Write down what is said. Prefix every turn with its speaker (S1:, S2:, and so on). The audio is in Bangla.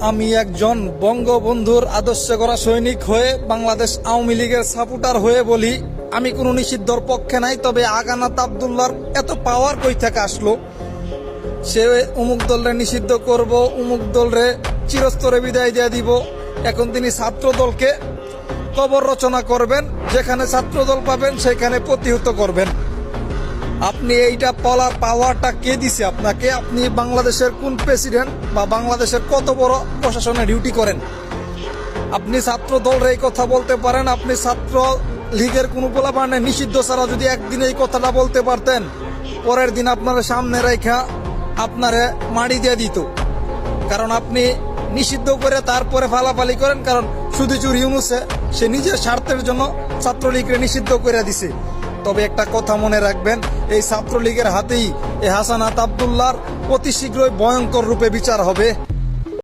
S1: আমি একজন বঙ্গবন্ধুর আদর্শ করা সৈনিক হয়ে বাংলাদেশ আওয়ামী লীগের সাপোর্টার হয়ে বলি, আমি কোনো নিষিদ্ধর পক্ষে নাই। তবে আগানাত আব্দুল্লাহর এত পাওয়ার কই থেকে আসলো? সে অমুক দলরে নিষিদ্ধ করব, অমুক দলরে চিরস্তরে বিদায় দিয়ে দিব। এখন তিনি ছাত্র দলকে কবর রচনা করবেন, যেখানে ছাত্র দল পাবেন সেখানে প্রতিহত করবেন। আপনি এইটা বলার পাওয়ারটা কে দিছে আপনাকে? আপনি বাংলাদেশের কোন প্রেসিডেন্ট বা বাংলাদেশের কত বড় প্রশাসনে ডিউটি করেন? আপনি ছাত্র দলের এই কথা বলতে পারেন? আপনি ছাত্র লীগের কোন পোলাপানে নিষিদ্ধ ছাড়া যদি একদিন এই কথাটা বলতে পারতেন, পরের দিন আপনার সামনে রেখা আপনারে মাড়ি দিয়ে দিত। কারণ আপনি নিষিদ্ধ করে তারপরে ফালাফালি করেন, কারণ শুধু ইউনূসে সে নিজের স্বার্থের জন্য ছাত্রলীগকে নিষিদ্ধ করে দিছে। তবে একটা কথা মনে রাখবেন, এই ছাত্রলীগের হাতেই এই হাসানাত আব্দুল্লাহর অতি শীঘ্রই ভয়ঙ্কর রূপে বিচার হবে।